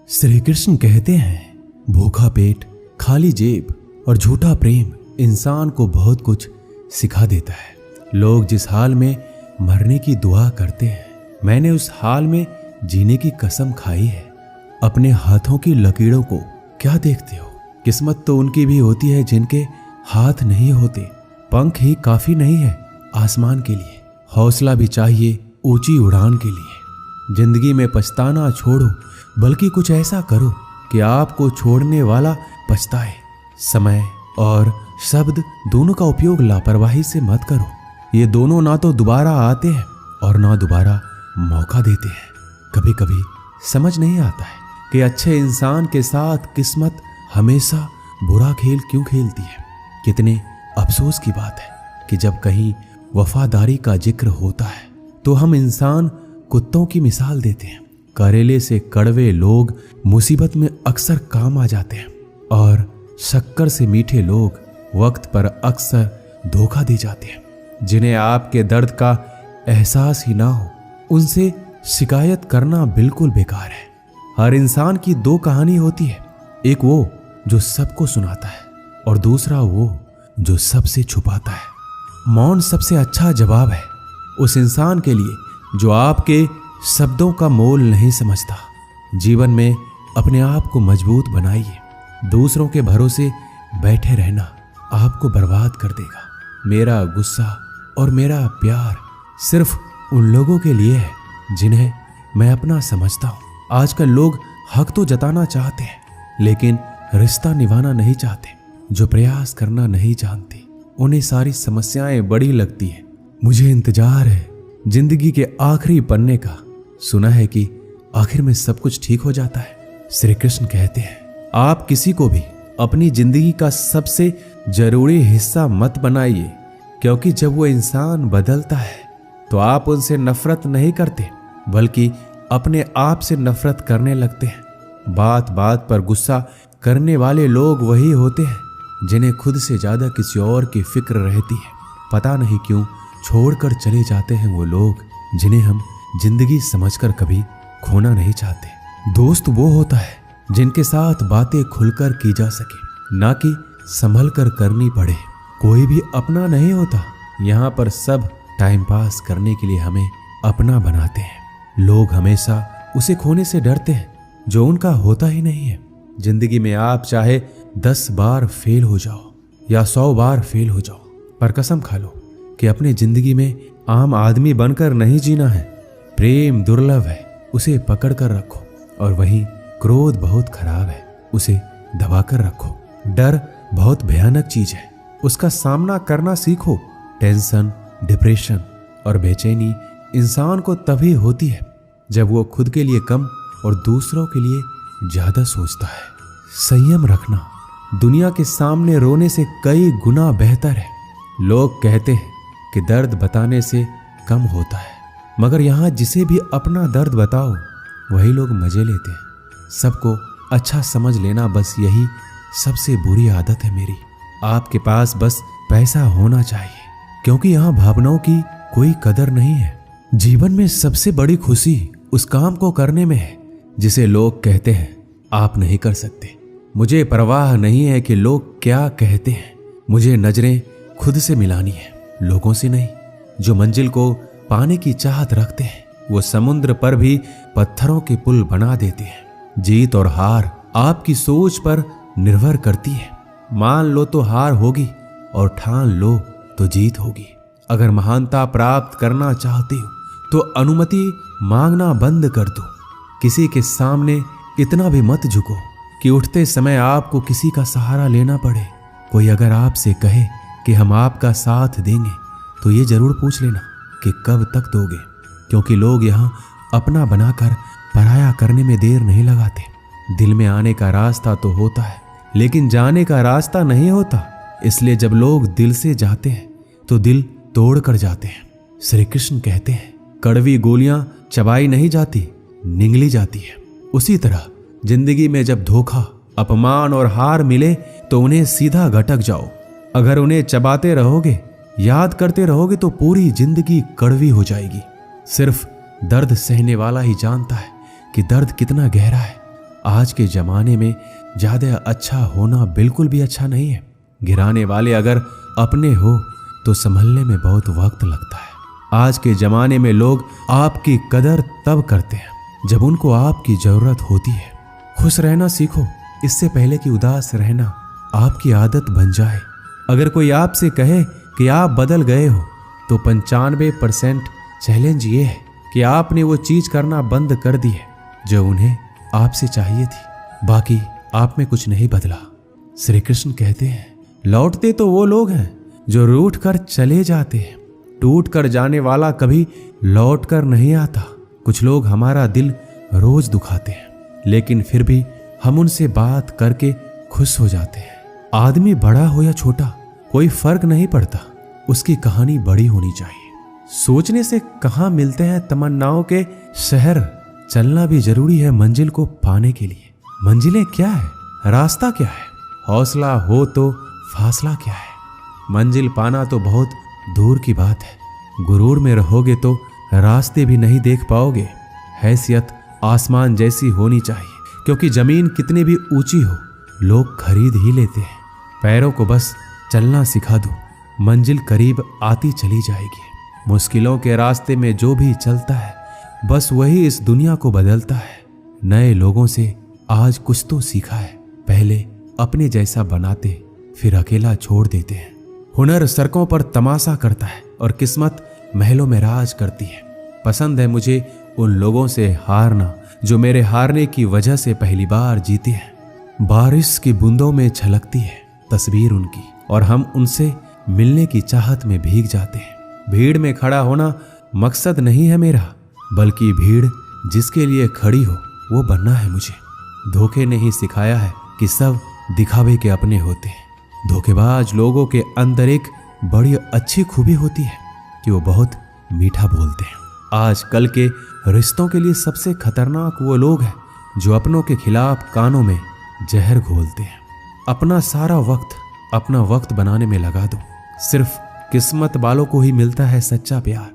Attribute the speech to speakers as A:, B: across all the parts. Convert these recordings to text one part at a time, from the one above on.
A: श्री कृष्ण कहते हैं, भूखा पेट, खाली जेब और झूठा प्रेम इंसान को बहुत कुछ सिखा देता है। लोग जिस हाल में मरने की दुआ करते हैं, मैंने उस हाल में जीने की कसम खाई है। अपने हाथों की लकीरों को क्या देखते हो? किस्मत तो उनकी भी होती है जिनके हाथ नहीं होते। पंख ही काफी नहीं है आसमान के लिए, हौसला भी चाहिए ऊंची उड़ान के लिए। जिंदगी में पछताना छोड़ो, बल्कि कुछ ऐसा करो कि आपको छोड़ने वाला पछताए। समय और शब्द दोनों का उपयोग लापरवाही से मत करो। ये दोनों ना तो दोबारा आते हैं और ना दोबारा मौका देते हैं। कभी कभी समझ नहीं आता है कि अच्छे इंसान के साथ किस्मत हमेशा बुरा खेल क्यों खेलती है। कितने अफसोस की बात है कि जब कहीं वफादारी का जिक्र होता है तो हम इंसान कुत्तों की मिसाल देते हैं। करेले से कड़वे लोग मुसीबत में अक्सर काम आ जाते हैं और शक्कर से मीठे लोग वक्त पर अक्सर धोखा दे जाते हैं। जिन्हें आपके दर्द का एहसास ही ना हो, उनसे शिकायत करना बिल्कुल बेकार है। हर इंसान की दो कहानी होती है, एक वो जो सबको सुनाता है और दूसरा वो जो सबसे छुपाता है। मौन सबसे अच्छा जवाब है उस इंसान के लिए जो आपके शब्दों का मोल नहीं समझता। जीवन में अपने आप को मजबूत बनाइए। दूसरों के भरोसे बैठे रहना आपको बर्बाद कर देगा। मेरा गुस्सा और मेरा प्यार सिर्फ उन लोगों के लिए है जिन्हें मैं अपना समझता हूँ। आजकल लोग हक तो जताना चाहते हैं, लेकिन रिश्ता निभाना नहीं चाहते। जो प्रयास करना नहीं जानते, उन्हें सारी समस्याएं बड़ी लगती हैं। मुझे इंतजार है जिंदगी के आखिरी पन्ने का। सुना है कि आखिर में सब कुछ ठीक हो जाता है। श्री कृष्ण कहते हैं, आप किसी को भी अपनी जिंदगी का सबसे जरूरी हिस्सा मत बनाइए, क्योंकि जब वो इंसान बदलता है तो आप उनसे नफरत नहीं करते, बल्कि अपने आप से नफरत करने लगते हैं। बात बात पर गुस्सा करने वाले लोग वही होते हैं जिन्हें खुद से ज्यादा किसी और की फिक्र रहती है। पता नहीं क्यों छोड़कर चले जाते हैं वो लोग जिन्हें हम जिंदगी समझकर कभी खोना नहीं चाहते। दोस्त वो होता है जिनके साथ बातें खुलकर की जा सके, ना कि संभल कर करनी पड़े। कोई भी अपना नहीं होता। यहाँ पर सब टाइम पास करने के लिए हमें अपना बनाते हैं। लोग हमेशा उसे खोने से डरते हैं जो उनका होता ही नहीं है। जिंदगी में आप चाहे 10 बार फेल हो जाओ या 100 बार फेल हो जाओ, पर कसम खा लो कि अपनी जिंदगी में आम आदमी बनकर नहीं जीना है। प्रेम दुर्लभ है, उसे पकड़ कर रखो। और वहीं क्रोध बहुत खराब है, उसे दबा कर रखो। डर बहुत भयानक चीज है, उसका सामना करना सीखो। टेंशन, डिप्रेशन और बेचैनी इंसान को तभी होती है जब वो खुद के लिए कम और दूसरों के लिए ज्यादा सोचता है। संयम रखना दुनिया के सामने रोने से कई गुना बेहतर है। लोग कहते हैं कि दर्द बताने से कम होता है, मगर यहाँ जिसे भी अपना दर्द बताओ वही लोग मजे लेते हैं। सबको अच्छा समझ लेना, बस यही सबसे बुरी आदत है मेरी। आपके पास बस पैसा होना चाहिए, क्योंकि यहाँ भावनाओं की कोई कदर नहीं है। जीवन में सबसे बड़ी खुशी उस काम को करने में है जिसे लोग कहते हैं आप नहीं कर सकते। मुझे परवाह नहीं है कि लोग क्या कहते हैं। मुझे नजरें खुद से मिलानी है, लोगों से नहीं। जो मंजिल को पाने की चाहत रखते हैं वो समुद्र पर भी पत्थरों के पुल बना देते हैं। जीत और हार आपकी सोच पर निर्भर करती है। मान लो तो हार होगी और ठान लो तो जीत होगी। अगर महानता प्राप्त करना चाहते हो तो अनुमति मांगना बंद कर दो। किसी के सामने इतना भी मत झुको कि उठते समय आपको किसी का सहारा लेना पड़े। कोई अगर आपसे कहे कि हम आपका साथ देंगे तो ये जरूर पूछ लेना कि कब तक दोगे, क्योंकि लोग यहाँ अपना बनाकर पराया करने में देर नहीं लगाते। दिल में आने का रास्ता तो होता है, लेकिन जाने का रास्ता नहीं होता। इसलिए जब लोग दिल से जाते हैं तो दिल तोड़ कर जाते हैं। श्री कृष्ण कहते हैं, कड़वी गोलियां चबाई नहीं जाती, निगली जाती है। उसी तरह जिंदगी में जब धोखा, अपमान और हार मिले तो उन्हें सीधा घटक जाओ। अगर उन्हें चबाते रहोगे, याद करते रहोगे तो पूरी जिंदगी कड़वी हो जाएगी। सिर्फ दर्द सहने वाला ही जानता है कि दर्द कितना गहरा है। आज के जमाने में ज्यादा अच्छा होना बिल्कुल भी अच्छा नहीं है। गिराने वाले अगर अपने हो तो संभलने में बहुत वक्त लगता है। आज के जमाने में लोग आपकी कदर तब करते हैं जब उनको आपकी जरूरत होती है। खुश रहना सीखो, इससे पहले कि उदास रहना आपकी आदत बन जाए। अगर कोई आपसे कहे कि आप बदल गए हो तो 95% चैलेंज ये है कि आपने वो चीज करना बंद कर दी है जो उन्हें आपसे चाहिए थी। बाकी आप में कुछ नहीं बदला। श्री कृष्ण कहते हैं, लौटते तो वो लोग हैं जो रूठ कर चले जाते हैं, टूट कर जाने वाला कभी लौट कर नहीं आता। कुछ लोग हमारा दिल रोज दुखाते हैं, लेकिन फिर भी हम उनसे बात करके खुश हो जाते हैं। आदमी बड़ा हो या छोटा कोई फर्क नहीं पड़ता, उसकी कहानी बड़ी होनी चाहिए। सोचने से कहाँ मिलते हैं तमन्नाओं के शहर, चलना भी जरूरी है मंजिल को पाने के लिए। मंजिलें क्या है, रास्ता क्या है, हौसला हो तो फासला क्या है। मंजिल पाना तो बहुत दूर की बात है। गुरूर में रहोगे तो रास्ते भी नहीं देख पाओगे। हैसियत आसमान जैसी होनी चाहिए, क्योंकि जमीन कितनी भी ऊंची हो लोग खरीद ही लेते हैं। पैरों को बस चलना सिखा दो, मंजिल करीब आती चली जाएगी। मुश्किलों के रास्ते में जो भी चलता है बस वही इस दुनिया को बदलता है। नए लोगों से आज कुछ तो सीखा है, पहले अपने जैसा बनाते फिर अकेला छोड़ देते हैं। हुनर सड़कों पर तमाशा करता है और किस्मत महलों में राज करती है। पसंद है मुझे उन लोगों से हारना जो मेरे हारने की वजह से पहली बार जीते हैं। बारिश की बूंदों में झलकती है तस्वीर उनकी और हम उनसे मिलने की चाहत में भीग जाते हैं। भीड़ में खड़ा होना मकसद नहीं है मेरा, बल्कि भीड़ जिसके लिए खड़ी हो वो बनना है मुझे। धोखे ने ही सिखाया है कि सब दिखावे के अपने होते हैं। धोखेबाज लोगों के अंदर एक बड़ी अच्छी खूबी होती है कि वो बहुत मीठा बोलते हैं। आजकल के रिश्तों के लिए सबसे खतरनाक वो लोग हैं जो अपनों के खिलाफ कानों में जहर घोलते हैं। अपना सारा वक्त अपना वक्त बनाने में लगा दो। सिर्फ किस्मत वालों को ही मिलता है सच्चा प्यार,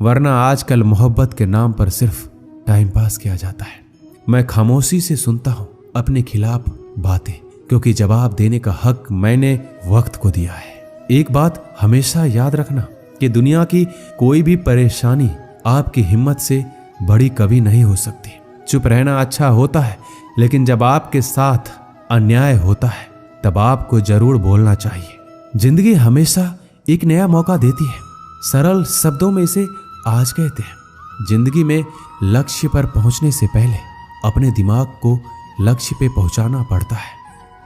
A: वरना आजकल मोहब्बत के नाम पर सिर्फ टाइम पास किया जाता है। मैं खामोशी से सुनता हूं अपने खिलाफ बातें, क्योंकि जवाब देने का हक मैंने वक्त को दिया है। एक बात हमेशा याद रखना कि दुनिया की कोई भी परेशानी आपकी हिम्मत से बड़ी कभी नहीं हो सकती। चुप रहना अच्छा होता है, लेकिन जब आपके साथ अन्याय होता है तब आपको जरूर बोलना चाहिए। जिंदगी हमेशा एक नया मौका देती है। सरल शब्दों में इसे आज कहते हैं। जिंदगी में लक्ष्य पर पहुंचने से पहले अपने दिमाग को लक्ष्य पे पहुंचाना पड़ता है।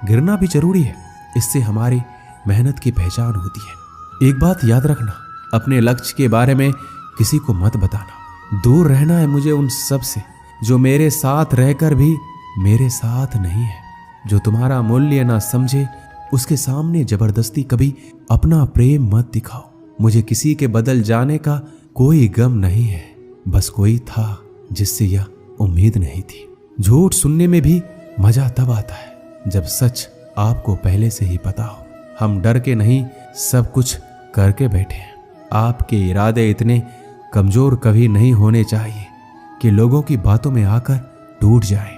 A: गिरना भी जरूरी है, इससे हमारी मेहनत की पहचान होती है। एक बात याद रखना, अपने लक्ष्य के बारे में किसी को मत बताना। दूर रहना है मुझे उन सब से जो मेरे साथ रहकर भी मेरे साथ नहीं है। जो तुम्हारा मूल्य ना समझे उसके सामने जबरदस्ती कभी अपना प्रेम मत दिखाओ। मुझे किसी के बदल जाने का कोई गम नहीं है, बस कोई था जिससे यह उम्मीद नहीं थी। झूठ सुनने में भी मजा तब आता है जब सच आपको पहले से ही पता हो। हम डर के नहीं सब कुछ करके बैठे हैं। आपके इरादे इतने कमजोर कभी नहीं होने चाहिए कि लोगों की बातों में आकर टूट जाए।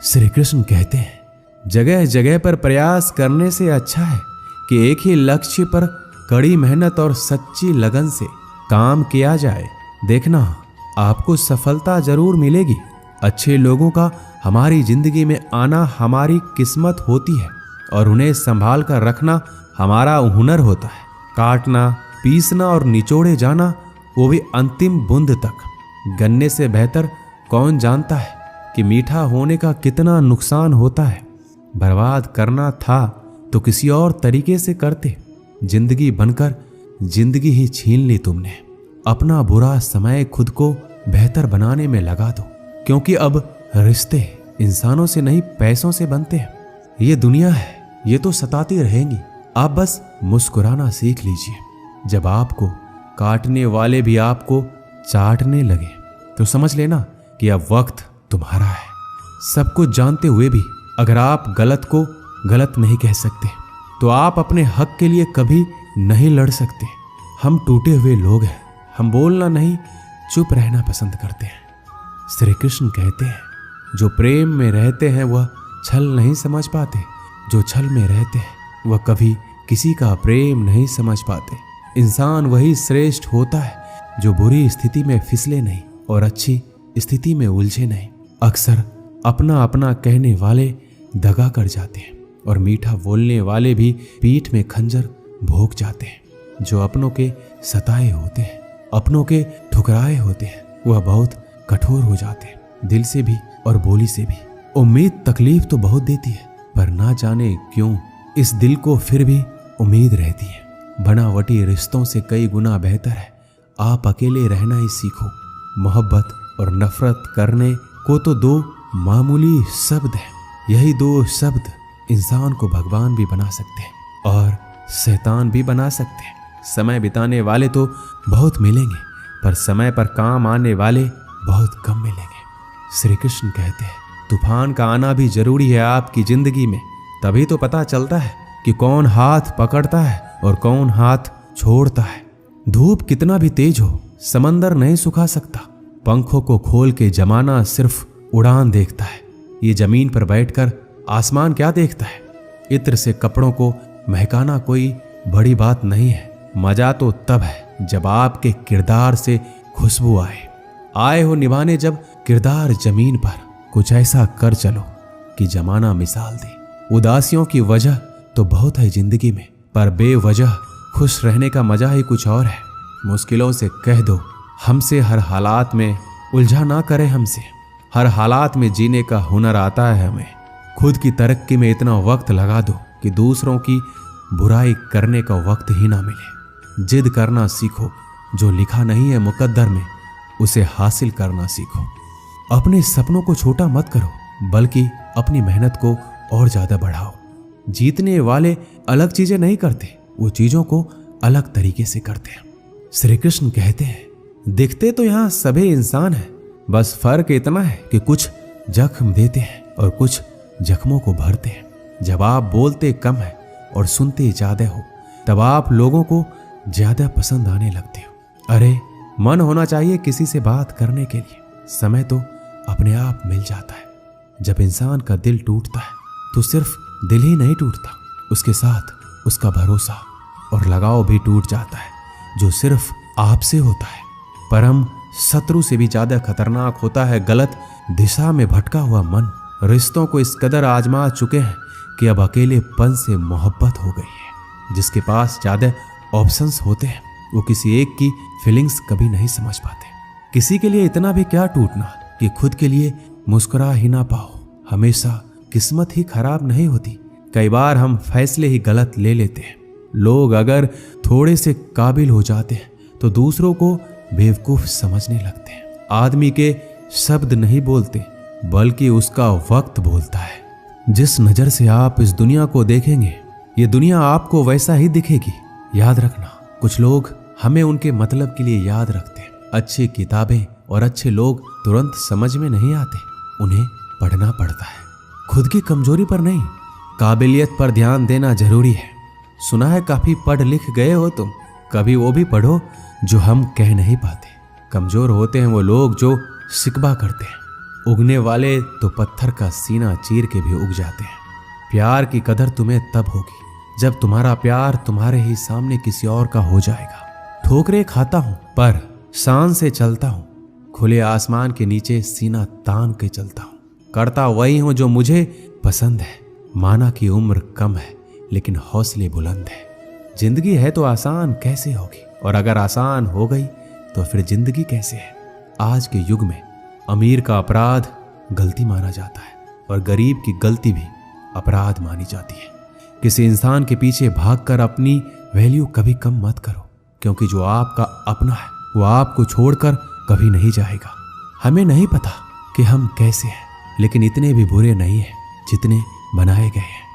A: श्री कृष्ण कहते हैं, जगह जगह पर प्रयास करने से अच्छा है कि एक ही लक्ष्य पर कड़ी मेहनत और सच्ची लगन से काम किया जाए। देखना आपको सफलता जरूर मिलेगी। अच्छे लोगों का हमारी जिंदगी में आना हमारी किस्मत होती है और उन्हें संभाल कर रखना हमारा हुनर होता है। काटना, पीसना और निचोड़े जाना, वो भी अंतिम बूंद तक। गन्ने से बेहतर कौन जानता है कि मीठा होने का कितना नुकसान होता है। बर्बाद करना था तो किसी और तरीके से करते। जिंदगी बनकर जिंदगी ही छीन ली तुमने। अपना बुरा समय खुद को बेहतर बनाने में लगा दो, क्योंकि अब रिश्ते इंसानों से नहीं पैसों से बनते हैं। ये दुनिया है, ये तो सताती रहेंगी। आप बस मुस्कुराना सीख लीजिए। जब आपको काटने वाले भी आपको चाटने लगे तो समझ लेना कि अब वक्त तुम्हारा है। सब कुछ जानते हुए भी अगर आप गलत को गलत नहीं कह सकते तो आप अपने हक के लिए कभी नहीं लड़ सकते। हम टूटे हुए लोग हैं, हम बोलना नहीं चुप रहना पसंद करते हैं। श्री कृष्ण कहते हैं, जो प्रेम में रहते हैं वह छल नहीं समझ पाते, जो छल में रहते हैं वह कभी किसी का प्रेम नहीं समझ पाते। इंसान वही श्रेष्ठ होता है जो बुरी स्थिति में फिसले नहीं और अच्छी स्थिति में उलझे नहीं। अक्सर अपना अपना कहने वाले दगा कर जाते हैं और मीठा बोलने वाले भी पीठ में खंजर भोंक जाते हैं। जो अपनों के सताए होते हैं, अपनों के ठुकराए होते हैं, वह बहुत कठोर हो जाते हैं, दिल से भी और बोली से भी। उम्मीद तकलीफ तो बहुत देती है, पर ना जाने क्यों इस दिल को फिर भी उम्मीद रहती है। बनावटी रिश्तों से कई गुना बेहतर है आप अकेले रहना ही सीखो। मोहब्बत और नफरत करने को तो दो मामूली शब्द हैं। यही दो शब्द इंसान को भगवान भी बना सकते हैं और शैतान भी बना सकते हैं। समय बिताने वाले तो बहुत मिलेंगे, पर समय पर काम आने वाले बहुत कम मिलेंगे। श्री कृष्ण कहते हैं, तूफान का आना भी जरूरी है आपकी जिंदगी में, तभी तो पता चलता है कि कौन हाथ पकड़ता है और कौन हाथ छोड़ता है। धूप कितना भी तेज हो समंदर नहीं सुखा सकता। पंखों को खोल के जमाना सिर्फ उड़ान देखता है। ये जमीन पर बैठकर आसमान क्या देखता है। इत्र से कपड़ों को महकाना कोई बड़ी बात नहीं है। मजा तो तब है जब आपके किरदार से खुशबू आए हो निभाने जब किरदार जमीन पर। कुछ ऐसा कर चलो कि जमाना मिसाल दे। उदासियों की वजह तो बहुत है जिंदगी में, पर बेवजह खुश रहने का मजा ही कुछ और है। मुश्किलों से कह दो हमसे, हर हालात में उलझा ना करे हमसे। हर हालात में जीने का हुनर आता है हमें। खुद की तरक्की में इतना वक्त लगा दो कि दूसरों की बुराई करने का वक्त ही ना मिले। जिद करना सीखो, जो लिखा नहीं है मुकद्दर में उसे हासिल करना सीखो। अपने सपनों को छोटा मत करो, बल्कि अपनी मेहनत को और ज्यादा बढ़ाओ। जीतने वाले अलग चीजें नहीं करते, वो चीजों को अलग तरीके से करते हैं। श्री कृष्ण कहते हैं, दिखते तो यहाँ सभी इंसान हैं, बस फर्क इतना है कि कुछ जख्म देते हैं और कुछ जख्मों को भरते हैं। जब आप बोलते कम है और सुनते ज्यादा हो, तब आप लोगों को ज्यादा पसंद आने लगते हो। अरे मन होना चाहिए किसी से बात करने के लिए, समय तो अपने आप मिल जाता है। जब इंसान का दिल टूटता है तो सिर्फ दिल ही नहीं टूटता, उसके साथ उसका भरोसा और लगाव भी टूट जाता है, जो सिर्फ आपसे होता है। परम शत्रु से भी ज्यादा खतरनाक होता है गलत दिशा में भटका हुआ मन। रिश्तों को इस कदर आजमा चुके हैं कि अब अकेलेपन से मोहब्बत हो गई है। जिसके पास ज्यादा ऑप्शंस होते हैं वो किसी एक की फीलिंग्स कभी नहीं समझ पाते। किसी के लिए इतना भी क्या टूटना कि खुद के लिए मुस्कुरा ही ना पाओ। हमेशा किस्मत ही खराब नहीं होती, कई बार हम फैसले ही गलत ले लेते हैं। लोग अगर थोड़े से काबिल हो जाते हैं तो दूसरों को बेवकूफ समझने लगते हैं। आदमी के शब्द नहीं बोलते, बल्कि उसका वक्त बोलता है। जिस नजर से आप इस दुनिया को देखेंगे, ये दुनिया आपको वैसा ही दिखेगी। याद रखना, कुछ लोग हमें उनके मतलब के लिए याद रखते हैं। अच्छी किताबें और अच्छे लोग तुरंत समझ में नहीं आते, उन्हें पढ़ना पड़ता है। खुद की कमजोरी पर नहीं, काबिलियत पर ध्यान देना जरूरी है। सुना है काफी पढ़ लिख गए हो तुम, कभी वो भी पढ़ो जो हम कह नहीं पाते। कमजोर होते हैं वो लोग जो शिकवा करते हैं, उगने वाले तो पत्थर का सीना चीर के भी उग जाते हैं। प्यार की कदर तुम्हें तब होगी जब तुम्हारा प्यार तुम्हारे ही सामने किसी और का हो जाएगा। ठोकरे खाता हूं पर शान से चलता हूं, खुले आसमान के नीचे सीना तान के चलता हूं। करता वही हूं जो मुझे पसंद है। माना कि उम्र कम है लेकिन हौसले बुलंद है। जिंदगी है तो आसान कैसे होगी, और अगर आसान हो गई तो फिर जिंदगी कैसे है। आज के युग में अमीर का अपराध गलती माना जाता है और गरीब की गलती भी अपराध मानी जाती है। किसी इंसान के पीछे भागकर अपनी वैल्यू कभी कम मत करो, क्योंकि जो आपका अपना है वो आपको छोड़कर कभी नहीं जाएगा। हमें नहीं पता कि हम कैसे हैं, लेकिन इतने भी बुरे नहीं हैं जितने बनाए गए हैं।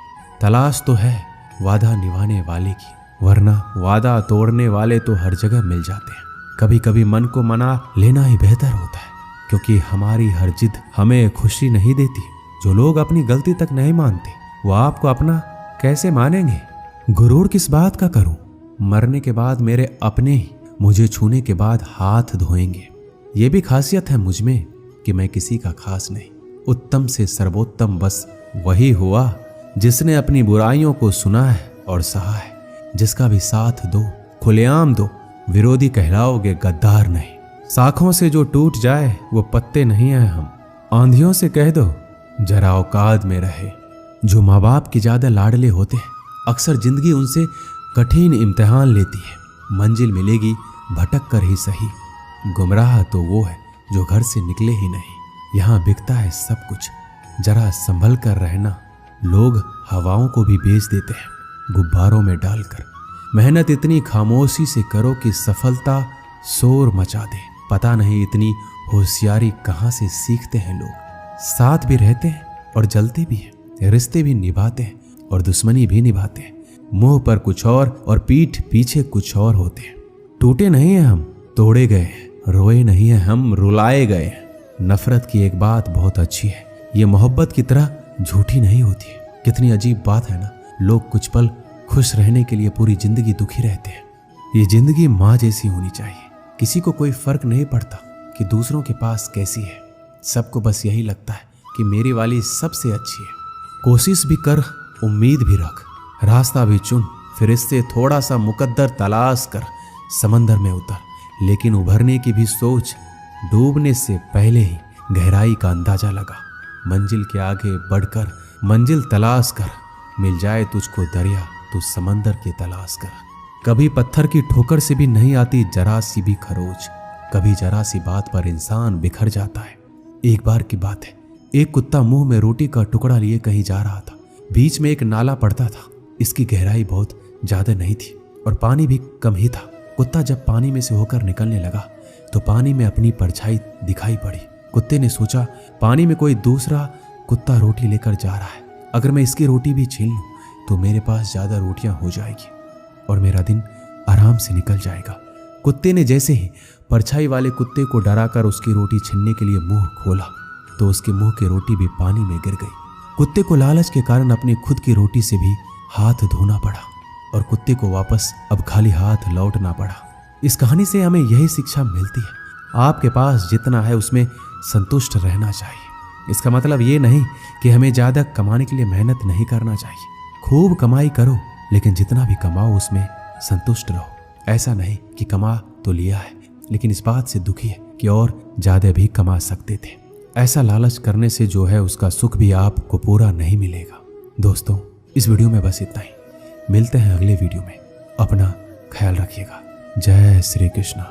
A: तलाश तो है वादा निभाने वाले की, वरना वादा तोड़ने वाले तो हर जगह मिल जाते हैं। कभी कभी मन को मना लेना ही बेहतर होता है, क्योंकि हमारी हर जिद हमें खुशी नहीं देती। जो लोग अपनी गलती तक नहीं मानते वो आपको अपना कैसे मानेंगे। गुरूर किस बात का करूं, मरने के बाद मेरे अपने ही मुझे छूने के बाद हाथ धोएंगे। ये भी खासियत है मुझ में कि मैं किसी का खास नहीं, उत्तम से सर्वोत्तम बस वही हुआ जिसने अपनी बुराइयों को सुना है और सहा है। जिसका भी साथ दो, खुलेआम दो, विरोधी कहलाओगे, गद्दार नहीं। शाखों से जो टूट जाए वो पत्ते नहीं हैं हम। आंधियों से कह दो जरा औकात में रहे। जो माँ बाप के ज्यादा लाडले होते हैं, अक्सर जिंदगी उनसे कठिन इम्तिहान लेती है। मंजिल मिलेगी भटक कर ही सही, गुमराह तो वो है जो घर से निकले ही नहीं। यहाँ बिकता है सब कुछ, जरा संभल कर रहना। लोग हवाओं को भी बेच देते हैं गुब्बारों में डालकर। मेहनत इतनी खामोशी से करो कि सफलता शोर मचा दे। पता नहीं इतनी होशियारी कहाँ से सीखते हैं लोग। साथ भी रहते हैं और जलते भी हैं, रिश्ते भी निभाते हैं और दुश्मनी भी निभाते हैं। मुंह पर कुछ और पीठ पीछे कुछ और होते हैं। टूटे नहीं हैं हम, तोड़े गए हैं। रोए नहीं हैं हम, रुलाए गए हैं। नफरत की एक बात बहुत अच्छी है, ये मोहब्बत की तरह झूठी नहीं होती है। कितनी अजीब बात है ना, लोग कुछ पल खुश रहने के लिए पूरी जिंदगी दुखी रहते हैं। ये जिंदगी माँ जैसी होनी चाहिए। किसी को कोई फर्क नहीं पड़ता कि दूसरों के पास कैसी है। सबको बस यही लगता है कि मेरी वाली सबसे अच्छी है। कोशिश भी कर, उम्मीद भी रख, रास्ता भी चुन, फिर इससे थोड़ा सा मुकद्दर तलाश कर समंदर में उतर। लेकिन उभरने की भी सोच, डूबने से पहले ही गहराई का अंदाजा लगा। मंजिल के आगे बढ़कर मंजिल तलाश कर, मिल जाए तुझको दरिया तो समंदर की तलाश कर। कभी पत्थर की ठोकर से भी नहीं आती जरा सी भी खरोच। कभी जरा सी बात पर इंसान बिखर जाता है। एक बार की बात है, एक कुत्ता मुंह में रोटी का टुकड़ा लिए कहीं जा रहा था। बीच में एक नाला पड़ता था। इसकी गहराई बहुत ज्यादा नहीं थी और पानी भी कम ही था। कुत्ता जब पानी में से होकर निकलने लगा तो पानी में अपनी परछाई दिखाई पड़ी। कुत्ते ने सोचा, पानी में कोई दूसरा कुत्ता रोटी लेकर जा रहा है। अगर मैं इसकी रोटी भी छीन लूं तो मेरे पास ज्यादा रोटियां हो जाएगी और मेरा दिन आराम से निकल जाएगा। कुत्ते ने जैसे ही परछाई वाले कुत्ते को डराकर उसकी रोटी छीनने के लिए मुंह खोला तो उसके मुंह की रोटी भी पानी में गिर गई। कुत्ते को लालच के कारण अपनी खुद की रोटी से भी हाथ धोना पड़ा और कुत्ते को वापस अब खाली हाथ लौटना पड़ा। इस कहानी से हमें यही शिक्षा मिलती है, आपके पास जितना है उसमें संतुष्ट रहना चाहिए। इसका मतलब ये नहीं कि हमें ज्यादा कमाने के लिए मेहनत नहीं करना चाहिए। खूब कमाई करो, लेकिन जितना भी कमाओ उसमें संतुष्ट रहो। ऐसा नहीं कि कमा तो लिया है लेकिन इस बात से दुखी है कि और ज्यादा भी कमा सकते थे। ऐसा लालच करने से जो है उसका सुख भी आपको पूरा नहीं मिलेगा। दोस्तों, इस वीडियो में बस इतना ही। मिलते हैं अगले वीडियो में। अपना ख्याल रखिएगा। जय श्री कृष्ण।